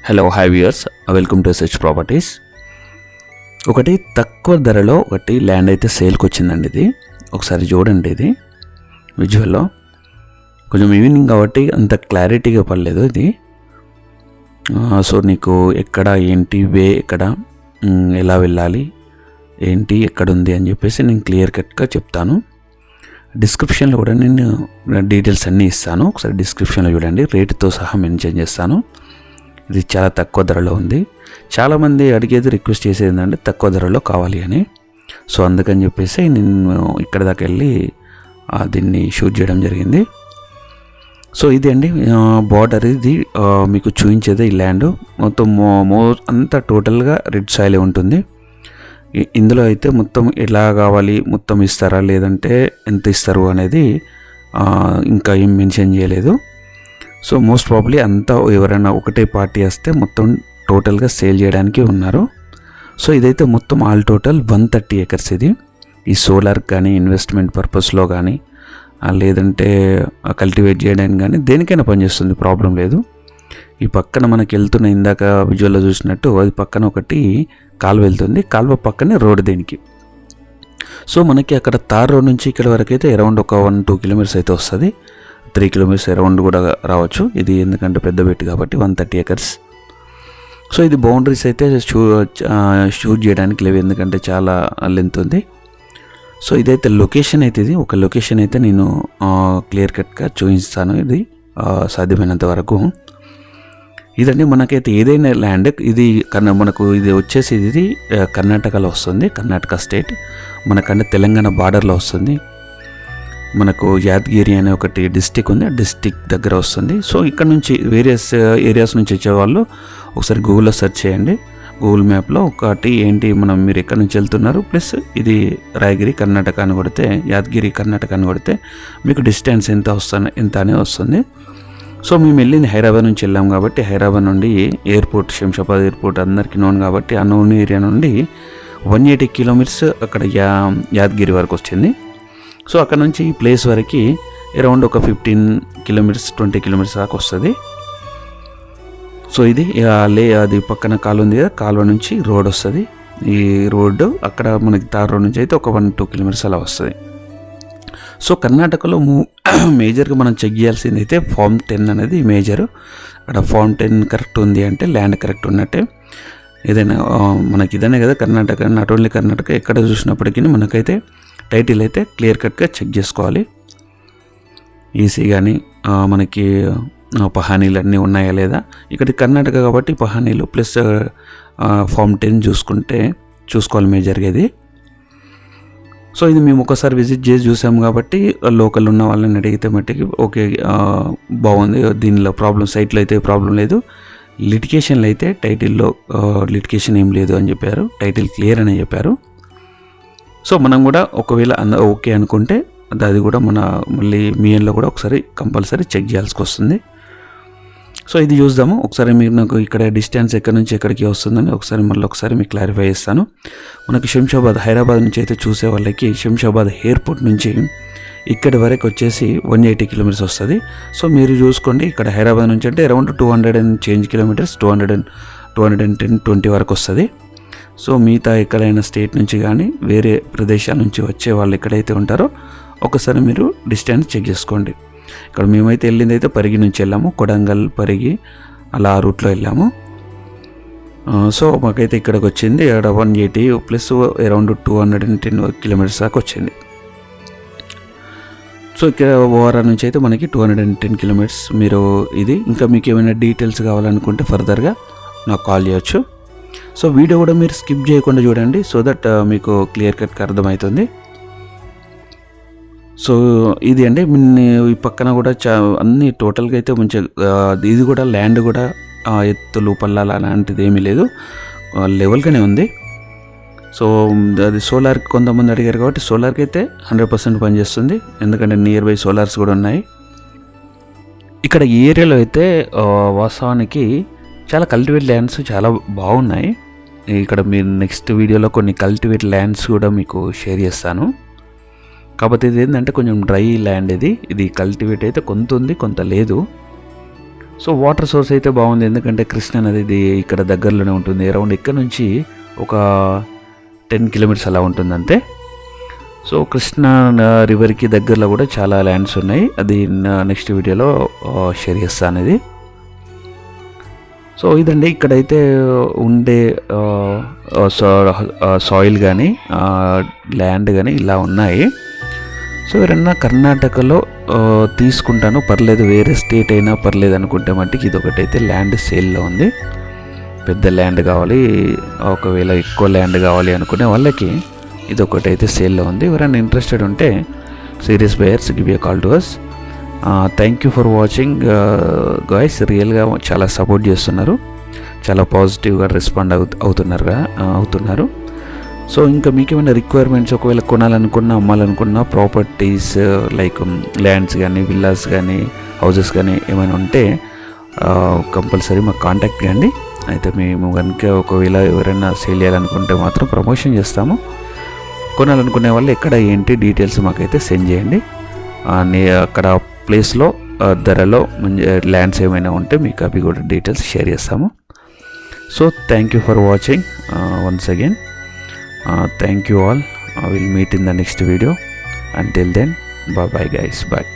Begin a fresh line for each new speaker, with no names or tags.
Hello hi viewers, welcome to SH properties. ఒకటి తక్కువ ధరలో ఒకటి ల్యాండ్ అయితే సేల్కి వచ్చిందండి. ఇది ఒకసారి చూడండి. ఇది విజువల్లో కొంచెం ఈవినింగ్ కాబట్టి అంత క్లారిటీగా పడలేదు ఇది. సో నీకు ఎక్కడ ఏంటి వే ఎక్కడ ఎలా వెళ్ళాలి ఏంటి ఎక్కడ ఉంది అని చెప్పేసి నేను క్లియర్ కట్గా చెప్తాను. డిస్క్రిప్షన్లో కూడా నేను డీటెయిల్స్ అన్నీ ఇస్తాను. ఒకసారి డిస్క్రిప్షన్లో చూడండి, రేటుతో సహా మెన్షన్ చేస్తాను. ఇది చాలా తక్కువ ధరలో ఉంది. చాలామంది అడిగేది రిక్వెస్ట్ చేసేది ఏంటంటే తక్కువ ధరలో కావాలి అని. సో అందుకని చెప్పేసి నేను ఇక్కడ దాకా వెళ్ళి దీన్ని షూట్ చేయడం జరిగింది. సో ఇది అండి బార్డర్. ఇది మీకు చూపించేది ఈ ల్యాండ్ మొత్తం అంతా టోటల్గా రెడ్ సాయిలే ఉంటుంది. ఇందులో అయితే మొత్తం ఎలా కావాలి, మొత్తం ఇస్తారా లేదంటే ఎంత ఇస్తారు అనేది ఇంకా ఏం మెన్షన్ చేయలేదు. సో మోస్ట్ ప్రాబ్లీ అంతా ఎవరైనా ఒకటే పార్టీ వస్తే మొత్తం టోటల్గా సేల్ చేయడానికి ఉన్నారు. సో ఇదైతే మొత్తం ఆల్ టోటల్ 130 acres. ఇది ఈ సోలార్ కానీ ఇన్వెస్ట్మెంట్ పర్పస్లో కానీ లేదంటే కల్టివేట్ చేయడానికి కానీ దేనికైనా పనిచేస్తుంది, ప్రాబ్లం లేదు. ఈ పక్కన మనకి వెళ్తున్న ఇందాక విజువల్లో చూసినట్టు అది పక్కన ఒకటి కాలువ వెళ్తుంది. కాలువ పక్కనే రోడ్ దీనికి. సో మనకి అక్కడ తార్ రోడ్ నుంచి ఇక్కడ వరకు అయితే అరౌండ్ ఒక 1-2 kilometers అయితే వస్తుంది. 3 kilometers అరౌండ్ కూడా రావచ్చు. ఇది ఎందుకంటే పెద్ద బెట్ కాబట్టి 130 acres. సో ఇది బౌండరీస్ అయితే షూట్ చేయడానికి లేవు, ఎందుకంటే చాలా లెంత్ ఉంది. సో ఇదైతే లొకేషన్ అయితే ఇది ఒక లొకేషన్ అయితే నేను క్లియర్ కట్గా చూపిస్తాను. ఇది సాధ్యమైనంత వరకు ఇదండి. మనకైతే ఏదైనా ల్యాండ్ ఇది మనకు ఇది వచ్చేసి ఇది కర్ణాటకలో వస్తుంది. కర్ణాటక స్టేట్ మనకంటే తెలంగాణ బార్డర్లో వస్తుంది. మనకు యాదగిరి అనే ఒకటి డిస్టిక్ ఉంది, ఆ డిస్టిక్ దగ్గర వస్తుంది. సో ఇక్కడ నుంచి వేరియస్ ఏరియాస్ నుంచి వచ్చేవాళ్ళు ఒకసారి గూగుల్లో సెర్చ్ చేయండి. గూగుల్ మ్యాప్లో ఒకటి ఏంటి మీరు ఎక్కడి నుంచి వెళ్తున్నారు ప్లస్ ఇది రాయగిరి కర్ణాటక అని కొడితే, యాదగిరి కర్ణాటక అని కొడితే మీకు డిస్టెన్స్ ఎంత అనేది వస్తుంది. సో మేము వెళ్ళింది హైదరాబాద్ నుంచి వెళ్ళాం కాబట్టి హైదరాబాద్ నుండి ఎయిర్పోర్ట్, శంషాబాద్ ఎయిర్పోర్ట్ అందరికీ నోన్ కాబట్టి ఆ నోన్ ఏరియా నుండి 180 kilometers అక్కడ యాదగిరి వరకు వచ్చింది. సో అక్కడ నుంచి ఈ ప్లేస్ వరకు అరౌండ్ ఒక 15 kilometers 20 kilometers దాకా వస్తుంది. సో ఇది అది పక్కన కాలువ ఉంది కదా, కాలువ నుంచి రోడ్ వస్తుంది. ఈ రోడ్డు అక్కడ మనకి తార్ రోడ్ నుంచి అయితే ఒక 1-2 kilometers అలా వస్తుంది. సో కర్ణాటకలో మేజర్గా మనం చెక్ చేయాల్సింది అయితే Form 10 అనేది మేజర్. అక్కడ Form 10 కరెక్ట్ ఉంది అంటే ల్యాండ్ కరెక్ట్ ఉన్నట్టే. ఏదైనా మనకి ఇదనే కదా కర్ణాటక, నాట్ ఓన్లీ కర్ణాటక, ఎక్కడ చూసినప్పటికీ మనకైతే టైటిల్ అయితే క్లియర్ కట్గా చెక్ చేసుకోవాలి. ఈసీ కానీ మనకి పహానీలు అన్నీ ఉన్నాయా లేదా. ఇక్కడ కర్ణాటక కాబట్టి పహానీలు ప్లస్ Form 10 చూసుకోవాలి మేజర్గా ఇది. సో ఇది మేము ఒకసారి విజిట్ చేసి చూసాము కాబట్టి లోకల్ ఉన్న వాళ్ళని అడిగితే మట్టికి ఓకే బాగుంది, దీనిలో ప్రాబ్లం సైట్లో అయితే ప్రాబ్లం లేదు, లిటిగేషన్లో అయితే టైటిల్లో లిటిగేషన్ ఏం లేదు అని చెప్పారు, టైటిల్ క్లియర్ అని చెప్పారు. సో మనం కూడా ఒకవేళ ఓకే అనుకుంటే అది కూడా మళ్ళీ మీఎన్లో కూడా ఒకసారి కంపల్సరీ చెక్ చేయాల్సి వస్తుంది. సో ఇది చూద్దాము ఒకసారి. మీరు నాకు ఇక్కడ డిస్టెన్స్ ఎక్కడి నుంచి ఎక్కడికి వస్తుందని ఒకసారి మీకు క్లారిఫై చేస్తాను. మనకి శంషాబాద్ హైదరాబాద్ నుంచి అయితే చూసే వాళ్ళకి శంషాబాద్ ఎయిర్పోర్ట్ నుంచి ఇక్కడి వరకు వచ్చేసి 180 kilometers వస్తుంది. సో మీరు చూసుకోండి, ఇక్కడ హైదరాబాద్ నుంచి అంటే అరౌండ్ 200 and change kilometers 210-220 వరకు వస్తుంది. సో మిగతా ఎక్కడైనా స్టేట్ నుంచి కానీ వేరే ప్రదేశాల నుంచి వచ్చే వాళ్ళు ఎక్కడైతే ఉంటారో ఒకసారి మీరు డిస్టెన్స్ చెక్ చేసుకోండి. ఇక్కడ మేమైతే వెళ్ళింది అయితే పరిగి నుంచి వెళ్ళాము, కొడంగల్ పరిగి అలా ఆ రూట్లో వెళ్ళాము. సో మాకైతే ఇక్కడికి వచ్చింది 180 ప్లస్ అరౌండ్ 210 kilometers దాకా వచ్చింది. సో ఇక్కడ ఓవరాల్ నుంచి అయితే మనకి 210 kilometers. మీరు ఇది ఇంకా మీకు ఏమైనా డీటెయిల్స్ కావాలనుకుంటే ఫర్దర్గా నాకు కాల్ చేయొచ్చు. సో వీడియో కూడా మీరు స్కిప్ చేయకుండా చూడండి, సో దట్ మీకు క్లియర్ కట్గా అర్థమవుతుంది. సో ఇది అండి ఈ పక్కన కూడా అన్ని టోటల్గా అయితే మంచిగా ఇది కూడా ల్యాండ్ కూడా ఎత్తులు పల్లాలు అలాంటిది ఏమీ లేదు, లెవెల్గానే ఉంది. సో అది సోలార్కి కొంతమంది అడిగారు కాబట్టి సోలార్కి అయితే 100% పనిచేస్తుంది, ఎందుకంటే నియర్ బై సోలార్స్ కూడా ఉన్నాయి. ఇక్కడ ఈ ఏరియాలో అయితే వాస్తవానికి చాలా కల్టివేట్ ల్యాండ్స్ చాలా బాగున్నాయి. ఇక్కడ మీరు నెక్స్ట్ వీడియోలో కొన్ని కల్టివేట్ ల్యాండ్స్ కూడా మీకు షేర్ చేస్తాను. కాకపోతే ఇది ఏంటంటే కొంచెం డ్రై ల్యాండ్. ఇది కల్టివేట్ అయితే కొంత ఉంది కొంత లేదు. సో వాటర్ సోర్స్ అయితే బాగుంది, ఎందుకంటే కృష్ణా నది ఇది ఇక్కడ దగ్గరలోనే ఉంటుంది. అరౌండ్ ఇక్కడ నుంచి ఒక 10 కిలోమీటర్స్ అలా ఉంటుంది అంతే. సో కృష్ణా రివర్కి దగ్గరలో కూడా చాలా ల్యాండ్స్ ఉన్నాయి, అది నెక్స్ట్ వీడియోలో షేర్ చేస్తాను ఇది. సో ఇదండి ఇక్కడైతే ఉండే సాయిల్ కానీ ల్యాండ్ కానీ ఇలా ఉన్నాయి. సో ఎవరన్నా కర్ణాటకలో తీసుకుంటాను పర్లేదు, వేరే స్టేట్ అయినా పర్లేదు అనుకుంటే మట్టికి ఇది ఒకటైతే ల్యాండ్ సేల్లో ఉంది. పెద్ద ల్యాండ్ కావాలి, ఒకవేళ ఎక్కువ ల్యాండ్ కావాలి అనుకునే వాళ్ళకి ఇది ఒకటైతే సేల్లో ఉంది. ఎవరైనా ఇంట్రెస్టెడ్ ఉంటే serious buyers give a call to us. Thank you for watching guys. రియల్గా చాలా సపోర్ట్ చేస్తున్నారు, చాలా పాజిటివ్గా రెస్పాండ్ అవుతున్నారు. సో ఇంకా మీకు ఏమైనా రిక్వైర్మెంట్స్ ఒకవేళ కొనాలనుకున్నా అమ్మాలనుకున్నా ప్రాపర్టీస్ లైక్ ల్యాండ్స్ కానీ విల్లాస్ కానీ హౌసెస్ కానీ ఏమైనా ఉంటే కంపల్సరీ మాకు కాంటాక్ట్ చేయండి. అయితే మేము కనుక ఒకవేళ ఎవరైనా సేల్ చేయాలనుకుంటే మాత్రం ప్రమోషన్ చేస్తాము. కొనాలనుకునే వాళ్ళు ఎక్కడ ఏంటి డీటెయిల్స్ మాకైతే సెండ్ చేయండి. అక్కడ ప్లేస్లో ధరలో ల్యాండ్స్ ఏమైనా ఉంటే మీకు అవి కూడా డీటెయిల్స్ షేర్ చేస్తాము. So thank you for watching once again. Thank you all. I will meet in the next video. Until then, bye bye guys. Bye.